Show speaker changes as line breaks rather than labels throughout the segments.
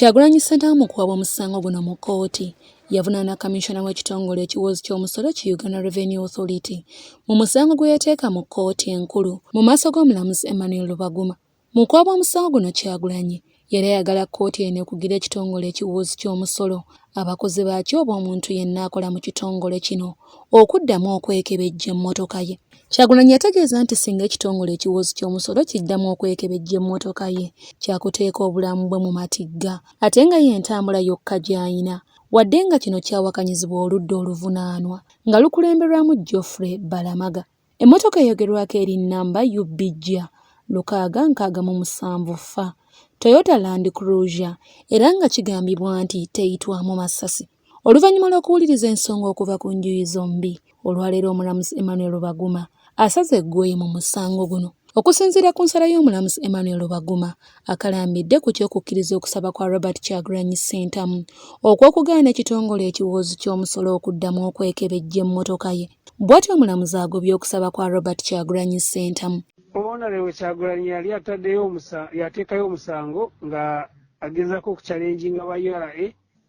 Kyagulanyi Ssentamu mu kuwabwa omusango guno mu kkooti yavunaana Kamisona w'ekitongole ekiwoozi ky'omusolo ki Uganda Revenue Authority mu musango gwe yateeka mu kkooti enkulu mu maaso g'omulamuzi Emmanuel Lubaguma. Mu kuwabwa omusango guno Kyagulanyi yali ayagala kkooti eno ekugira ekitongole ekiwoozi ky'omusolo abakozi baakyo oba omuntu yenna akola mu kitongole kino okuddamu okwekebejja emmotoka ye. Kyagulanyi yategeeza nti singa ekitongole ekiwoozi ky'omusolo kiddamu okwekebejja emmotoka ye kyakuteeka obulamu bwe mu matigga ate nga ye entambula yokka gy'ayina wadde nga kino kyawakanyizibwa oludda oluvunaanwa nga lukulemberwamu Geoffrey Balamaga. Emmotoka eyogerwako eri nnamba UBJ 667 F Toyota Land Cruiser era nga kigambibwa nti teyitwamu masasi. Oluvannyuma lw'okuwuliriza ensonga okuva ku njuyi zombi, olwaleero omulamuzi Emmanuel Lubaguma asaze eggooyi mu musango guno. Okusinziira ku nsala y'omulamuzi Emmanuel Lubaguma akalambidde ku ky'okukkiriza okusaba kwa Robert Kyagulanyi Ssentamu okw'okugaana ekitongole ekiwoozi ky'omusolo okuddamu okwekebejja emmotoka ye. Bw'atyo omulamuzi agobye okusaba kwa Robert Kyagulanyi Ssentamu.
Owoonalewo Kyagulanyi yali yateekayo omusango nga agezaako okuchalenjinga ba URA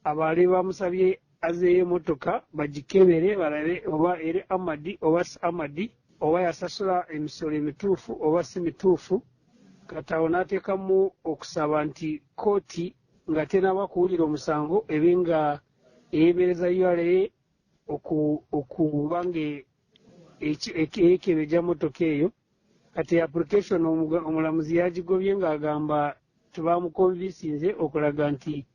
abaali bamusabye azeeyo emmotoka bagikebere balabe oba eri Amadi oba si Amadi oba yasasula emisolo emituufu oba si mituufu. Kati awo n'ateekamu okusaba nti kkooti nga tenaba kuwulira omusango ebe nga eyeebereza URA okuba nga ekebejja mmotoka eyo. Kati application omulamuzi yagigobye ng'agamba tebamukonvinsinze okulaga nti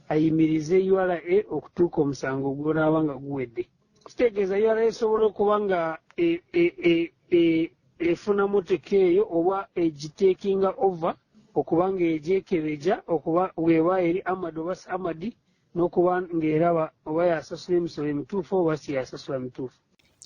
ayimirize URA okutuuka omusango gw'onaaba nga guwedde. Kitegeeza URA esobola okuba nga efuna mmotoka eyo oba egiteekinga over okuba nga egyekebeja okuba weeba eri Amadi oba si Amadi n'okuba ng'eraba oba yasasula emisolo emituufu oba si yasasula mituufu.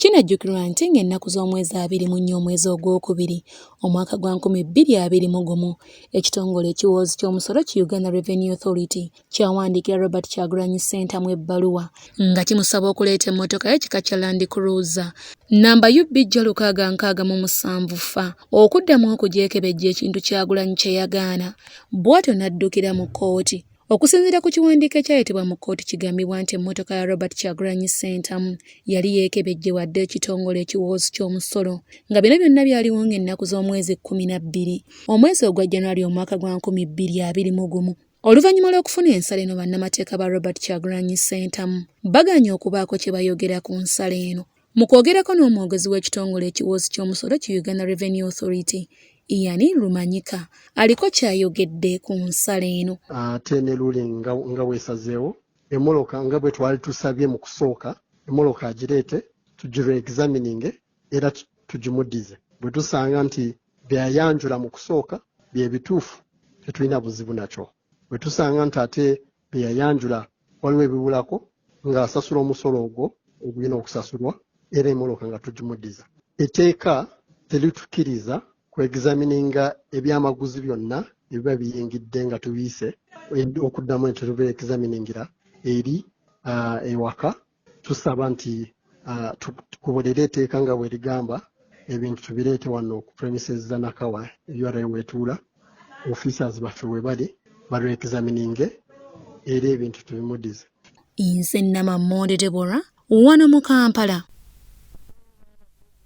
Kinajjukirwa nti ng'ennaku z'omwezi 24 omwezi ogwokubiri omwaka gwa 2021 ekitongole ekiwoozi ky'omusolo ki Uganda Revenue Authority kyawandiikira Robert Kyagulanyi Ssentamu ebbaluwa nga kimusaba okuleeta emmotoka y'ekika kya Land Cruiser nnamba UBJ 667 F okuddamu okugyekebejja ekintu Kyagulanyi kye yagaana. Bw'atyo n'addukira mu kkooti. Okusinziira ku kiwandiiko ekyayitibwa mu kkooti kigambibwa nti emmotoka ya Robert Kyagulanyi Ssentamu yali yeekebejje wadde ekitongole ekiwoozi ky'omusolo nga bino byonna byaliwo ng'ennaku z'omwezi 12 omwezi ogwa January omwaka gwa 2021. Oluvannyuma lw'okufuna ensala eno bannamateeka ba Robert Kyagulanyi Ssentamu baganye okubaako kye bayogera ku nsala eno. Mu kwogerako n'omwogezi w'ekitongole ekiwoozi ky'omusolo ki Uganda Revenue Authority Yani Lumanyika aliko kyayogedde ku nsala eno.
Ate ne ruling nga weesazeewo emmoloka nga bwe twali tusabye mu kusooka emmoloka agireete tugire examining era tugimuddize. Bwe tusanga nti byayanjula mu kusooka bye bituufu tetulina buzibu nakyo. Bwe tusanga nti ate byayanjula waliwo ebibulako ng'asasula omusolo ogwo ogulina okusasulwa era emmoloka nga tugimuddiza. Etteeka teritukkiriza ku examininga ebyamaguzi byonna ebiba biyingidde nga tubiise okuddamu nti tuba examiningira eri ewaka. Tusaba nti tukubolere etteeka nga bwe ligamba ebintu tubireete wano ku premises za Nakawa URA wetuula officers baffe we bali balwe examininge era ebintu tubimuddize.
Nze Namammonde Deborah wano mu Kampala.